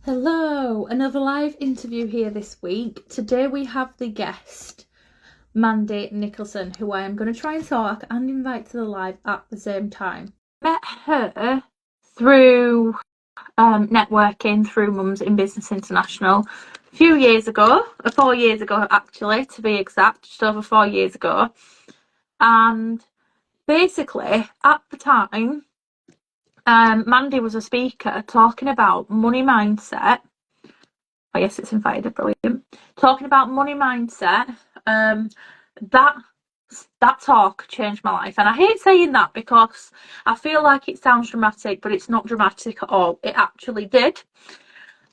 Hello, another live interview here this week. Today we have the guest, Mandy Nicholson, who I am going to try and talk and invite to the live at the same time. Met her through networking through Mums in Business International a few years ago, 4 years ago actually, to be exact, just over 4 years ago. And basically, at the time, Mandy was a speaker talking about money mindset. Oh, yes, it's invited. Brilliant. Talking about money mindset. That that talk changed my life, and I hate saying that because I feel like it sounds dramatic, but it's not dramatic at all. It actually did.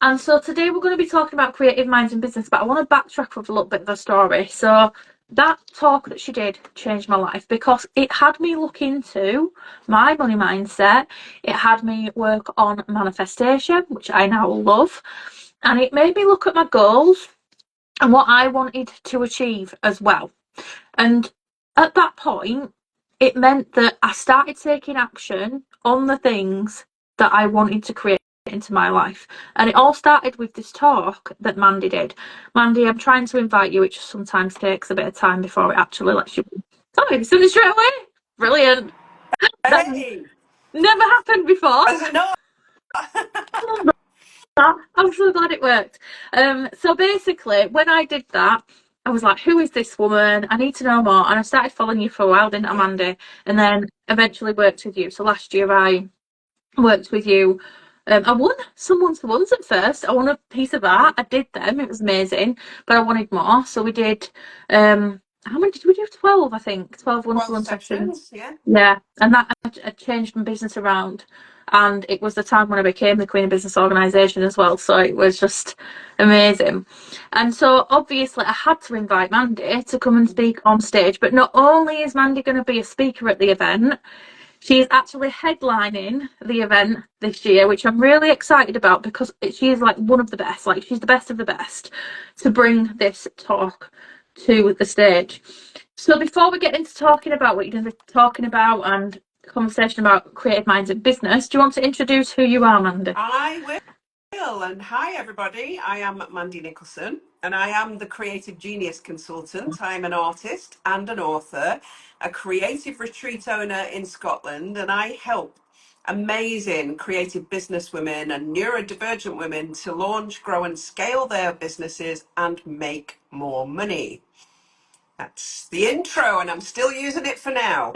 And so today we're going to be talking about creative minds in business, but I want to backtrack with a little bit of a story. So that talk that she did changed my life because it had me look into my money mindset. It had me work on manifestation, which I now love. And it made me look at my goals and what I wanted to achieve as well. And at that point, it meant that I started taking action on the things that I wanted to create into my life. And it all started with this talk that Mandy did. Mandy, I'm trying to invite you. It just sometimes takes a bit of time before it actually lets you. Sorry, something straight away. Brilliant. That Hey, never happened before. has it not? I'm so glad it worked. So basically, when I did that, I was like, who is this woman? I need to know more. And I started following you for a while, didn't I, Yeah. Mandy? And then eventually worked with you. So last year I worked with you. I won some one-to-ones at first. I won a piece of art. I did them. It was amazing. But I wanted more. So we did, how many did we do? 12, I think. 12 12 one-to-one sessions. sessions, yeah. Yeah. And that I changed my business around. And it was the time when I became the Queen of Business Organisation as well. So it was just amazing. And so obviously I had to invite Mandy to come and speak on stage. But not only is Mandy going to be a speaker at the event, she is actually headlining the event this year, which I'm really excited about because she is like one of the best, like she's the best of the best to bring this talk to the stage. So before we get into talking about what you're going to be talking about and conversation about creative minds in business, do you want to introduce who you are, Mandy? I will. And hi, everybody. I am Mandy Nicholson, and I am the Creative Genius Consultant. I'm an artist and an author, a creative retreat owner in Scotland, and I help amazing creative business women and neurodivergent women to launch, grow, and scale their businesses and make more money. That's the intro, and I'm still using it for now.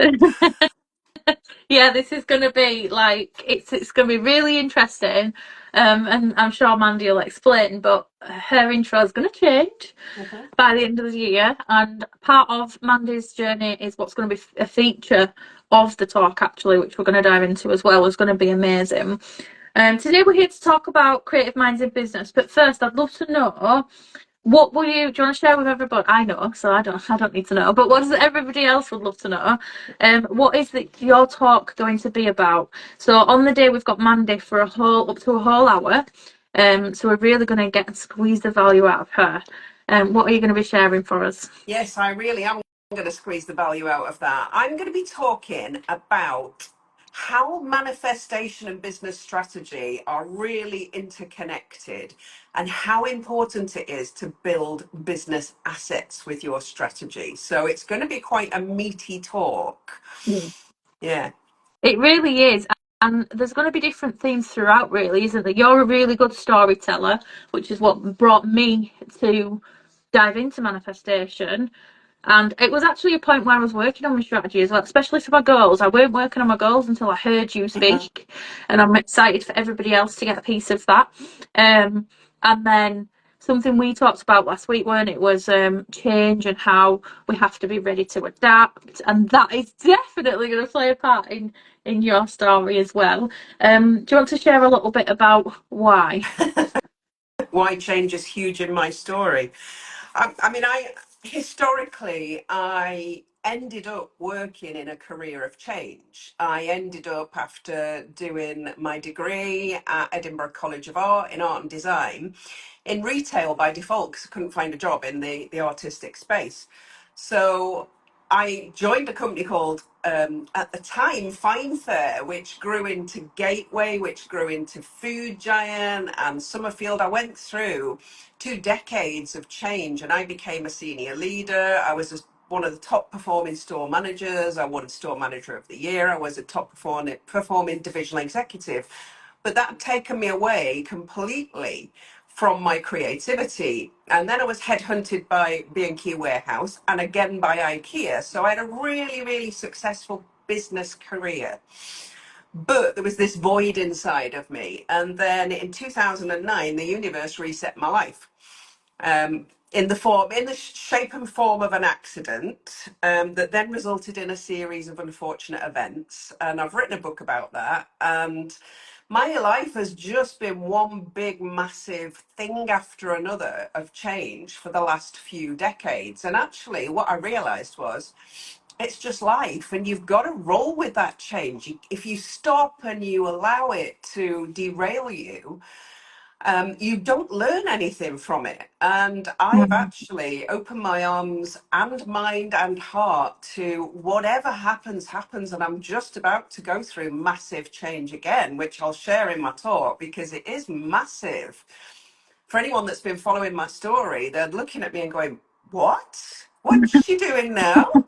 Yeah, this is going to be like it's going to be really interesting, and I'm sure Mandy will explain. But her intro is going to change Mhm. by the end of the year, and part of Mandy's journey is what's going to be a feature of the talk, actually, which we're going to dive into as well. Is going to be amazing. Today we're here to talk about creative minds in business, but first, I'd love to know. What will you? Do you want to share with everybody? I know, so I don't. I don't need to know. But what does everybody else would love to know? What is your talk going to be about? So on the day we've got Mandy for up to a whole hour. So we're really going to get and squeeze the value out of her. What are you going to be sharing for us? Yes, I really am going to squeeze the value out of that. I'm going to be talking about how manifestation and business strategy are really interconnected and how important it is to build business assets with your strategy. So it's going to be quite a meaty talk. Yeah. Yeah. It really is. And there's going to be different themes throughout, really, isn't there? You're a really good storyteller, which is what brought me to dive into manifestation. And it was actually a point where I was working on my strategy as well, especially for my goals. I weren't working on my goals until I heard you Mhm. speak, and I'm excited for everybody else to get a piece of that. And then something we talked about last week, weren't it, was change and how we have to be ready to adapt, and that is definitely going to play a part in your story as well. Do you want to share a little bit about why? Why change is huge in my story. I mean, I historically, I ended up working in a career of change. I ended up after doing my degree at Edinburgh College of Art in art and design in retail by default because I couldn't find a job in the artistic space. So I joined a company called, at the time, Fine Fair, which grew into Gateway, which grew into Food Giant and Summerfield. I went through 2 decades of change and I became a senior leader. I was one of the top performing store managers. I won Store Manager of the Year. I was a top performing divisional executive. But that had taken me away completely from my creativity. And then I was headhunted by B&Q Warehouse and again by IKEA. So I had a really, really successful business career. But there was this void inside of me. And then in 2009, the universe reset my life. In the shape and form of an accident, that then resulted in a series of unfortunate events. And I've written a book about that. And my life has just been one big, massive thing after another of change for the last few decades. And actually, what I realized was it's just life, and you've got to roll with that change. If you stop and you allow it to derail you, you don't learn anything from it. And I've Mm. actually opened my arms and mind and heart to whatever happens, happens. And I'm just about to go through massive change again, which I'll share in my talk because it is massive. For anyone that's been following my story, they're looking at me and going, what? What's she doing now?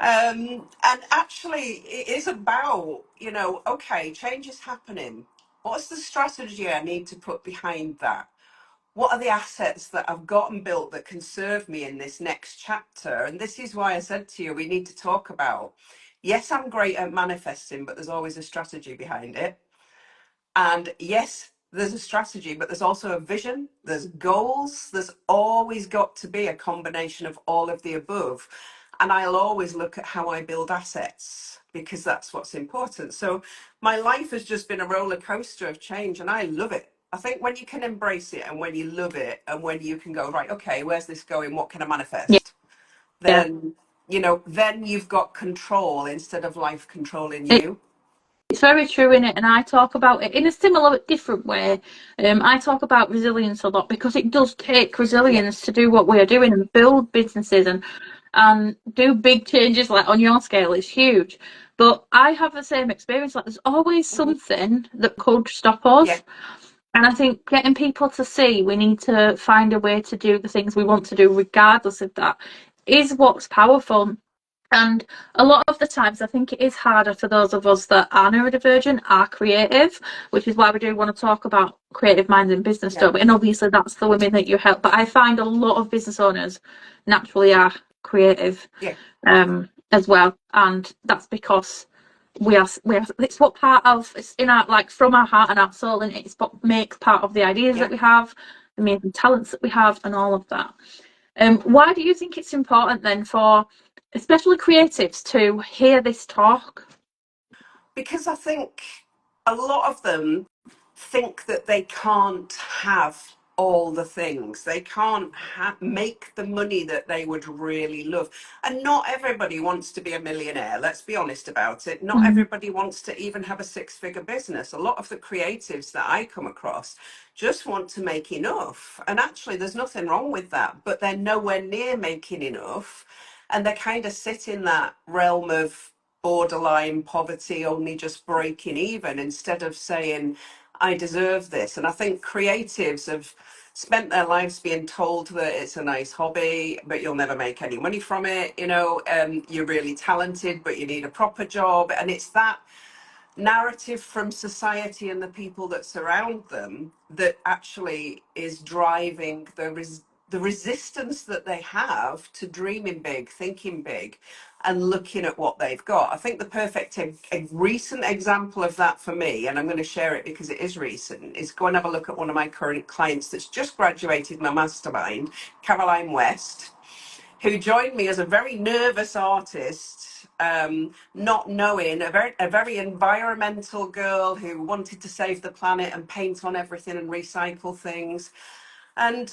And actually, it is about, okay, change is happening. What's the strategy I need to put behind that? What are the assets that I've got and built that can serve me in this next chapter? And this is why I said to you, we need to talk about, yes, I'm great at manifesting, but there's always a strategy behind it. And yes, there's a strategy, but there's also a vision, there's goals, there's always got to be a combination of all of the above. And I'll always look at how I build assets because that's what's important. So my life has just been a roller coaster of change and I love it. I think when you can embrace it and when you love it and when you can go, right, okay, where's this going? What can I Yeah, manifest? yeah. Then, then you've got control instead of life controlling It, you. it's very true in it, and I talk about it in a similar but different way. I talk about resilience a lot because it does take Yeah. resilience to do what we're doing and build businesses and do big changes like on your scale. It's huge. But I have the same experience. Like there's always Hmm. something that could stop Yeah. us. And I think getting people to see we need to find a way to do the things we want to do, regardless of that, is what's powerful. And a lot of the times, I think it is harder for those of us that are neurodivergent, are creative, which is why we do want to talk about creative minds in business, Yeah. don't we? And obviously, that's the women that you help. But I find a lot of business owners naturally are creative Yeah. as well. And that's because we are it's what part of it's in our like from our heart and our soul, and it's what makes part of the ideas that Yeah. we have, the amazing talents that we have, and all of that. Why do you think it's important then for especially creatives to hear this talk? Because I think a lot of them think that they can't have all the things. They can't make the money that they would really love. And not everybody wants to be a millionaire. Let's be honest about it. Not Mm. everybody wants to even have a six-figure business. A lot of the creatives that I come across just want to make enough. And actually, there's nothing wrong with that, but they're nowhere near making enough. And they kind of sit in that realm of borderline poverty, only just breaking even, instead of saying, I deserve this. And I think creatives have spent their lives being told that it's a nice hobby, but you'll never make any money from it. You're really talented, but you need a proper job. And it's that narrative from society and the people that surround them that actually is driving the resistance that they have to dreaming big, thinking big, and looking at what they've got. I think the perfect recent example of that for me, and I'm going to share it because it is recent, is go and have a look at one of my current clients that's just graduated my mastermind, Caroline West, who joined me as a very nervous artist, not knowing, a very environmental girl who wanted to save the planet and paint on everything and recycle things. And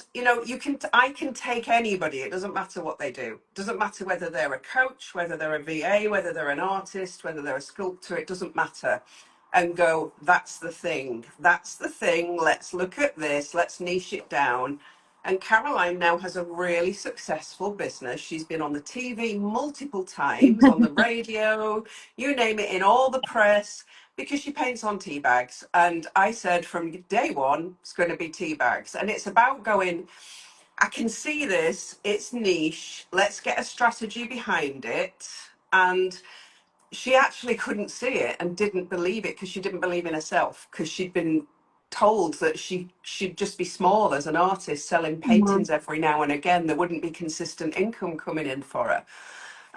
I can take anybody. It doesn't matter what they do. It doesn't matter whether they're a coach, whether they're a VA, whether they're an artist, whether they're a sculptor. It doesn't matter. And go, that's the thing. That's the thing. Let's look at this. Let's niche it down And Caroline now has a really successful business. She's been on the TV multiple times, on the radio, you name it, in all the press, because she paints on tea bags. And I said from day one, it's going to be tea bags. And it's about going, I can see this, it's niche, let's get a strategy behind it. And she actually couldn't see it and didn't believe it because she didn't believe in herself, because she'd been told that she'd just be small as an artist selling Mm, paintings every now and again. There wouldn't be consistent income coming in for her.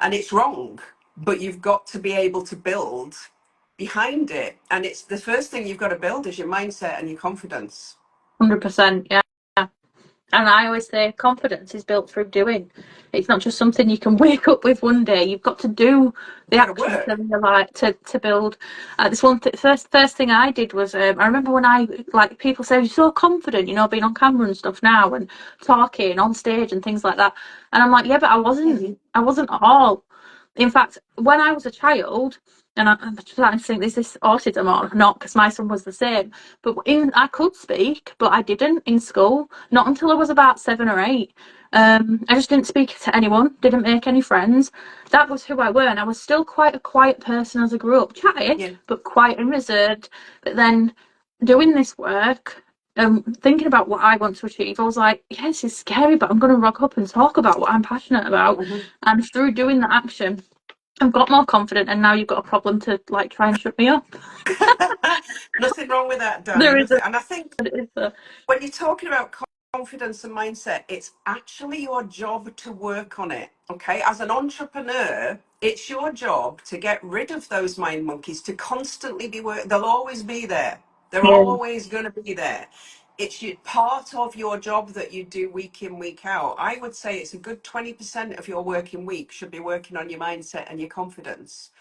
And it's wrong, but you've got to be able to build behind it. And it's the first thing you've got to build is your mindset and your confidence. 100%, yeah. And I always say confidence is built through doing. It's not just something you can wake up with one day. You've got to do the You've got to action work. to like to build. This first thing I did was I remember when I like people say you're so confident, you know, being on camera and stuff now and talking on stage and things like that. And I'm like, yeah, but I wasn't. Mhm. I wasn't at all. In fact, when I was a child, and I'm starting to think, is this autism or not? Because my son was the same. But I could speak, but I didn't in school. Not until I was about 7 or 8. I just didn't speak to anyone, didn't make any friends. That was who I were, and I was still quite a quiet person as I grew up. Chatty, Yeah. but quiet and reserved. But then doing this work, thinking about what I want to achieve, I was like, yes, it's scary, but I'm going to rock up and talk about what I'm passionate about. Mhm. And through doing that action, I've got more confident, and now you've got a problem to like try and shut me up. Nothing wrong with that, Danny. There is Nothing. And I think a when you're talking about confidence and mindset, it's actually your job to work on it. Okay. As an entrepreneur, it's your job to get rid of those mind monkeys, to constantly be they'll always be there. They're yeah, always going to be there. It's part of your job that you do week in, week out. I would say it's a good 20% of your working week should be working on your mindset and your confidence,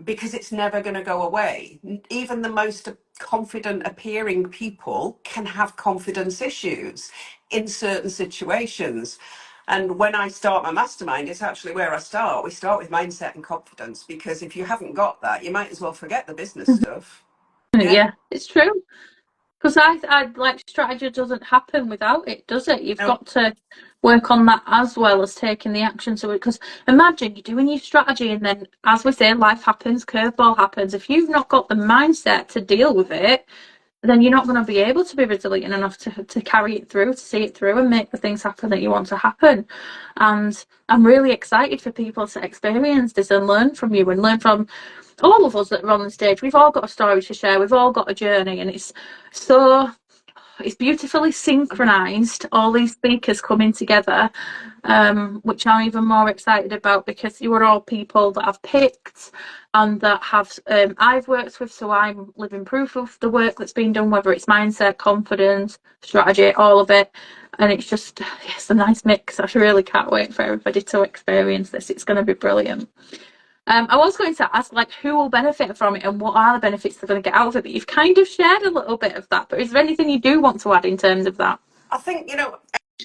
because it's never going to go away. Even the most confident appearing people can have confidence issues in certain situations. And when I start my mastermind, it's actually where I start. We start with mindset and confidence, because if you haven't got that, you might as well forget the business stuff. Yeah. yeah, it's true. Because I like strategy doesn't happen without it, does it? You've No. got to work on that as well as taking the action. So, because imagine you're doing your strategy, and then, as we say, life happens, curveball happens. If you've not got the mindset to deal with it, then you're not going to be able to be resilient enough to carry it through, to see it through, and make the things happen that you want to happen. And I'm really excited for people to experience this and learn from you and learn from all of us that are on the stage. We've all got a story to share. We've all got a journey, and so it's beautifully synchronized, all these speakers coming together, which I'm even more excited about, because you are all people that I've picked and that have I've worked with, so I'm living proof of the work that's been done, whether it's mindset, confidence, strategy, all of it. And it's just, it's a nice mix. I really can't wait for everybody to experience this. It's going to be brilliant. I was going to ask, like, who will benefit from it and what are the benefits they're going to get out of it, but you've kind of shared a little bit of that. But is there anything you do want to add in terms of that? I think,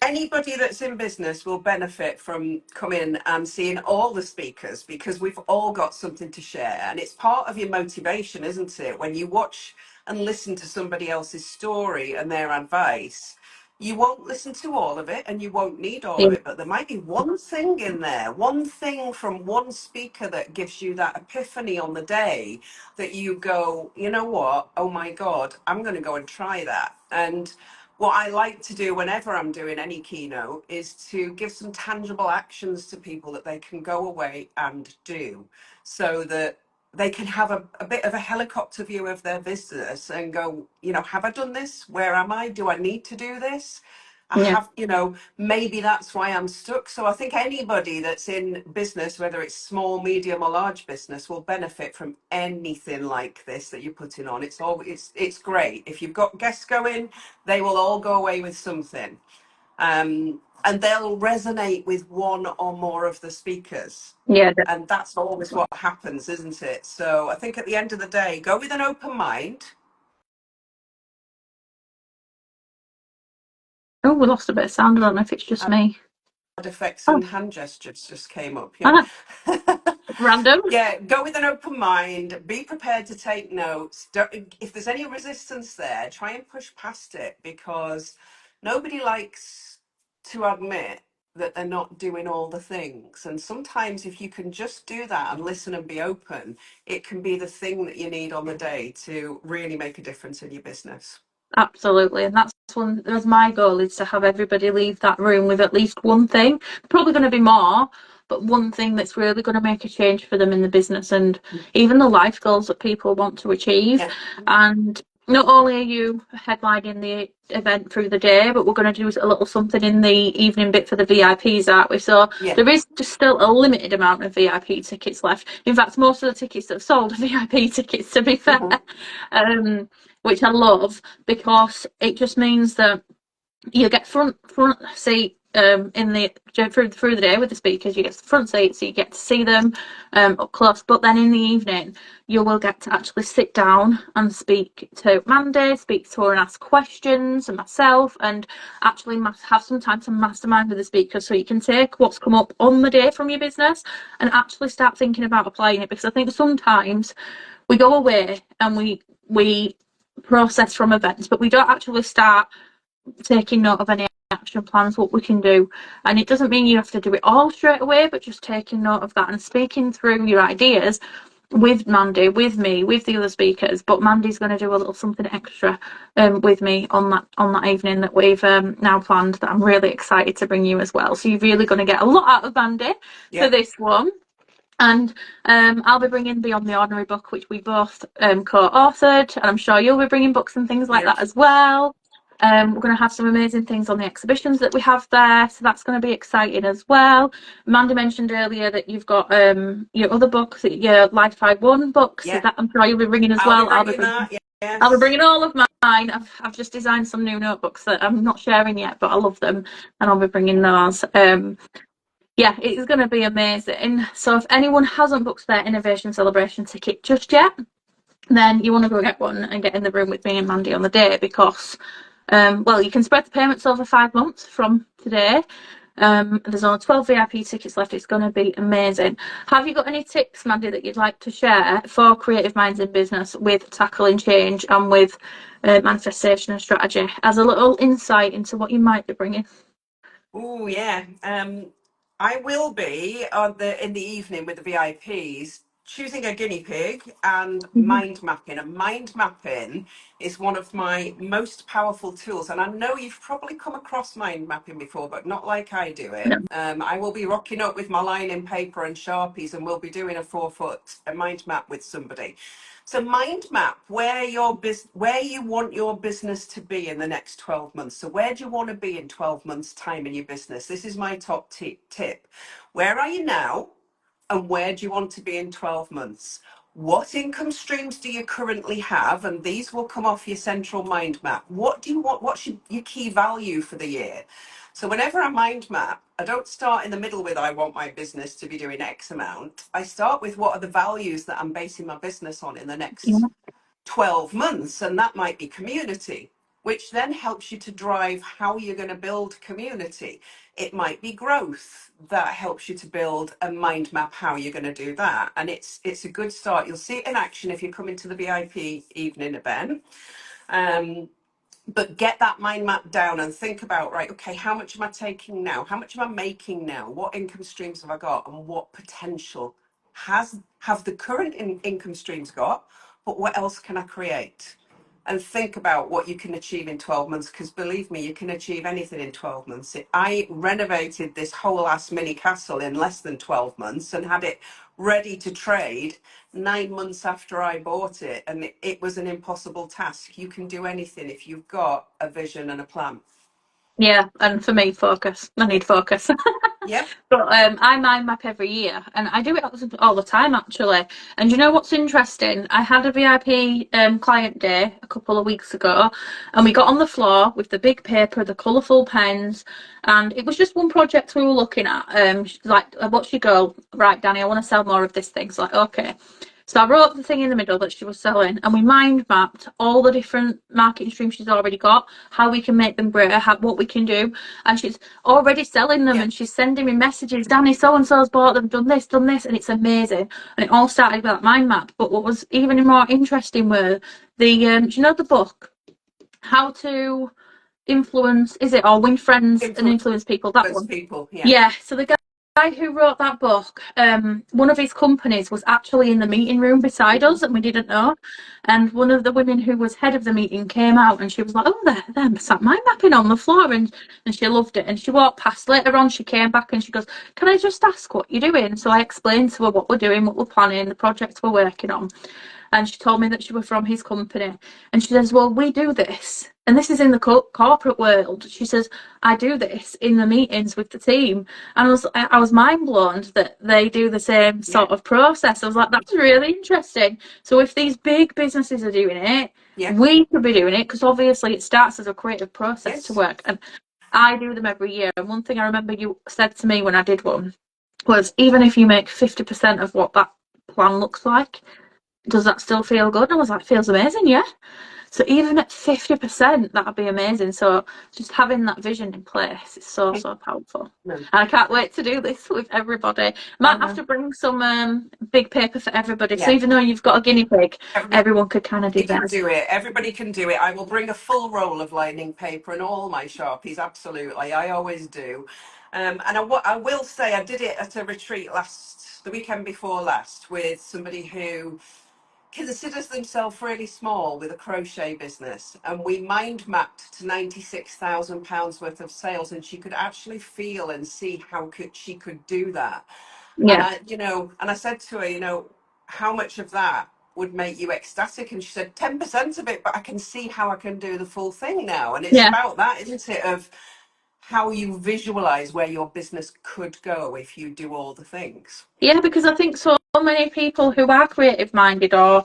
anybody that's in business will benefit from coming and seeing all the speakers, because we've all got something to share. And it's part of your motivation, isn't it? When you watch and listen to somebody else's story and their advice, you won't listen to all of it and you won't need all Yeah, of it, but there might be one thing in there, one thing from one speaker that gives you that epiphany on the day that you go, you know what? Oh my God, I'm going to go and try that. And what I like to do whenever I'm doing any keynote is to give some tangible actions to people that they can go away and do, so that they can have a bit of a helicopter view of their business and go, have I done this? Where am I? Do I need to do this? I yeah, have, maybe that's why I'm stuck. So I think anybody that's in business, whether it's small, medium, or large business, will benefit from anything like this that you're putting on. It's great. If you've got guests going, they will all go away with something. And they'll resonate with one or more of the speakers. yeah. And that's always what happens, isn't it? So I think at the end of the day, go with an open mind. Oh, we lost a bit of sound. I don't know if it's just me. Effects Oh, and hand gestures just came up. Yeah. ah, random. Yeah, go with an open mind. Be prepared to take notes. If there's any resistance there, try and push past it, because nobody likes to admit that they're not doing all the things. And sometimes, if you can just do that and listen and be open, it can be the thing that you need on the day to really make a difference in your business. Absolutely, and that's my goal, is to have everybody leave that room with at least one thing. Probably going to be more, but one thing that's really going to make a change for them in the business and even the life goals that people want to achieve. Yeah, And not only are you headlining the event through the day, but we're going to do a little something in the evening bit for the VIPs, aren't we? So yeah. there is just still a limited amount of VIP tickets left. In fact, most of the tickets that have sold are VIP tickets, to be fair. Mhm. Which I love, because it just means that you get front seat in the through the day with the speakers. You get the front seat, so you get to see them up close. But then in the evening, you will get to actually sit down and speak to Mandy, speak to her and ask questions, and myself, and actually have some time to mastermind with the speakers, so you can take what's come up on the day from your business and actually start thinking about applying it. Because I think sometimes we go away and we process from events, but we don't actually start taking note of any action plans, what we can do. And it doesn't mean you have to do it all straight away, but just taking note of that and speaking through your ideas with Mandy, with me, with the other speakers. But Mandy's going to do a little something extra with me on that evening that we've now planned, that I'm really excited to bring you as well. So you're really going to get a lot out of Mandy for Yeah, this one. And I'll be bringing Beyond the Ordinary book, which we both co-authored, and I'm sure you'll be bringing books and things like yeah. that as well. We're going to have some amazing things on the exhibitions that we have there, so that's going to be exciting as well. Mandy mentioned earlier that you've got your other books, your Life I Won books, so Yeah, that I'm sure you'll be bringing as I'll be well. bringing that. I'll be Yes. bringing all of mine. I've just designed some new notebooks that I'm not sharing yet, but I love them, and I'll be bringing those. Yeah, it's going to be amazing. So if anyone hasn't booked their Innovation Celebration ticket just yet, then you want to go get one and get in the room with me and Mandy on the day, because, well, you can spread the payments over 5 months from today. There's only 12 VIP tickets left. It's going to be amazing. Have you got any tips, Mandy, that you'd like to share for creative minds in business with tackling change and with manifestation and strategy, as a little insight into what you might be bringing? Oh yeah. I will be on the in the evening with the VIPs choosing a guinea pig and Mhm. mind mapping. And mind mapping is one of my most powerful tools. And I know you've probably come across mind mapping before, but not like I do it. No. I will be rocking up with my lining paper and Sharpies, and we'll be doing a 4 foot a mind map with somebody. So mind map where you want your business to be in the next 12 months. So where do you want to be in 12 months time in your business? This is my top tip. Where are you now and where do you want to be in 12 months? What income streams do you currently have? And these will come off your central mind map. What do you want? What's your key value for the year? So whenever I mind map, I don't start in the middle with I want my business to be doing X amount. I start with what are the values that I'm basing my business on in the next Yeah. 12 months. And that might be community, which then helps you to drive how you're going to build community. It might be growth that helps you to build a mind map how you're going to do that. And it's a good start. You'll see it in action if you come into the VIP evening event. Um, but get that mind map down and think about, right, okay, how much am I taking now? How much am I making now? What income streams have I got? And what potential have the current income streams got? But what else can I create? And think about what you can achieve in 12 months, because believe me, you can achieve anything in 12 months. I renovated this whole ass mini castle in less than 12 months and had it ready to trade 9 months after I bought it. And it was an impossible task. You can do anything if you've got a vision and a plan. Yeah, and for me, focus. I Yeah. need focus. Yep. But I mind map every year, and I do it all the time actually. And you know what's interesting? I had a VIP client day a couple of weeks ago, and we got on the floor with the big paper, the colourful pens, and it was just one project we were looking at. She's like, "What's your goal?" Right, Danny, I want to sell more of this thing. It's like, okay. So I wrote the thing in the middle that she was selling, and we mind mapped all the different marketing streams she's already got, how we can make them greater, what we can do. And she's already selling them, Yeah. and she's sending me messages. Danny, so and so's bought them, done this, and it's amazing. And it all started with that mind map. But what was even more interesting were the, do you know the book, How to? Influence, is it, or Win Friends and Influence Influence People, that one? people. Yeah. Yeah, so the guy who wrote that book, one of his companies was actually in the meeting room beside Mhm. us, and we didn't know. And one of the women who was head of the meeting came out, and she was like, "Oh, they're sat mind mapping on the floor," and she loved it. And she walked past. Later on, she came back and she goes, "Can I just ask what you're doing?" So I explained to her what we're doing, what we're planning, the projects we're working on. And she told me that she was from his company. And she says, "Well, we do this. And this is in the corporate world." She says, "I do this in the meetings with the team." And I was mind blown that they do the same Yeah. sort of process. I was like, that's really interesting. So if these big businesses are doing it, Yeah. we could be doing it, because obviously it starts as a creative process to Yes. work. And I do them every year. And one thing I remember you said to me when I did one was, even if you make 50% of what that plan looks like, does that still feel good? And I was like, feels amazing, yeah. So even at 50%, that'd be amazing. So just having that vision in place is so, so powerful. No. And I can't wait to do this with everybody. I Might have know. to bring some big paper for everybody. So Yeah. even though you've got a guinea pig, Everybody everyone could kind of do can theirs. do it. Everybody can do it. I will bring a full roll of lining paper and all my Sharpies. Absolutely. I always do. And I will say I did it at a retreat the weekend before last, with somebody who considers themselves really small with a crochet business, and we mind mapped to £96,000 worth of sales, and she could actually feel and see how she could do that. And Yeah. I said to her, how much of that would make you ecstatic? And she said 10% of it, but I can see how I can do the full thing now. And it's Yeah. about that, isn't it, of how you visualize where your business could go if you do all the things. Yeah, because I think so many people who are creative minded, or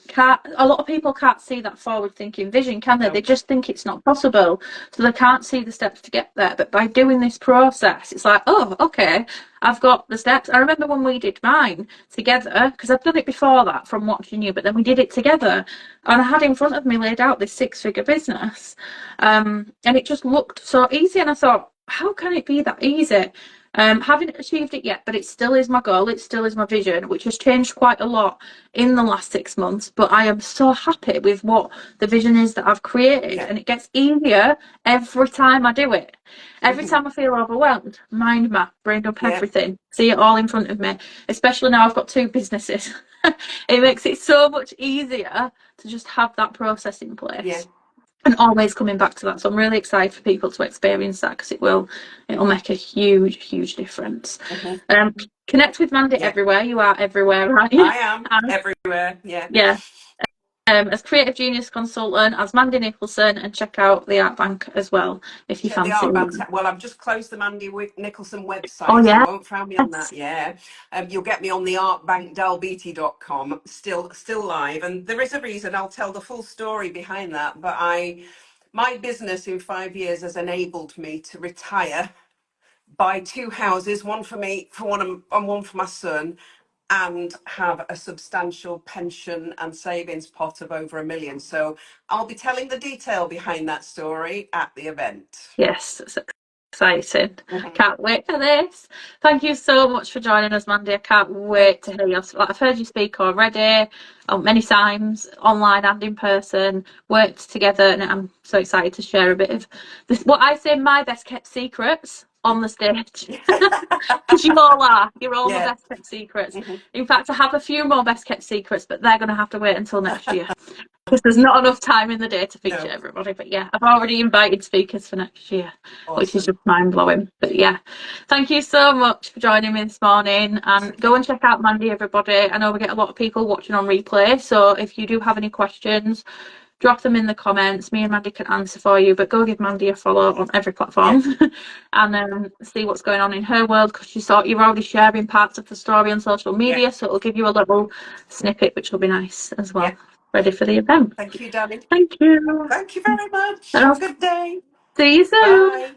can't, a lot of people can't see that forward thinking vision, can they? No. They just think it's not possible. So they can't see the steps to get there. But by doing this process, it's like, oh, okay, I've got the steps. I remember when we did mine together, because I've done it before that from watching you, but then we did it together. And I had in front of me laid out this 6-figure business. And it just looked so easy. And I thought, how can it be that easy? Haven't achieved it yet, but it still is my goal. It still is my vision, which has changed quite a lot in the last 6 months. But I am so happy with what the vision is that I've created, Yeah. and it gets easier every time I do it. Every Mhm. time I feel overwhelmed, mind map, brain up Yeah. everything, see it all in front of me. Especially now I've got 2 businesses, it makes it so much easier to just have that process in Yeah. place. And always coming back to that. So I'm really excited for people to experience that, because it'll make a huge, huge difference. Mhm. Um, Connect with Mandy Yeah. everywhere. You are everywhere, aren't you? I am And everywhere. Yeah. yeah, as Creative Genius Consultant, as Mandy Nicholson, and check out the Art Bank as well if you Check the fancy art band. one. Well, I've just closed the Mandy Nicholson Oh website, so you yeah, won't find me on that. Yeah, you'll get me on the artbankdalbeatty.com, still live, and there is a reason. I'll tell the full story behind that. But my business in 5 years has enabled me to retire, buy 2 houses, one for me, and one for my son, and have a substantial pension and savings pot of over 1 million. So I'll be telling the detail behind that story at the event. yes, it's exciting. Mhm. Can't wait for this. Thank you so much for joining us, Mandy. I can't No. wait to hear your. I've heard you speak already, many times, online and in person. Worked together, and I'm so excited to share a bit of this. What I say, my best kept secrets on the stage, because you all are. You're all my Yeah. best kept secrets. Mhm. In fact, I have a few more best kept secrets, but they're going to have to wait until next year, because there's not enough time in the day to feature No. everybody. But yeah, I've already invited speakers for next year, which is Awesome. just mind blowing. But yeah, thank you so much for joining me this morning. That's And go okay. and check out Mandy, everybody. I know we get a lot of people watching on replay, so if you do have any questions, drop them in the comments. Me and Mandy can answer for you. But go give Mandy a follow on every Yeah. platform, and see what's going on in her world, because you're already sharing parts of the story on social Yeah. media, so it'll give you a little snippet, which will be nice as Yeah. well. Ready for the event. Thank you, Danny. Thank you. Thank you very much. And Have I'll a good day. see you soon. Bye.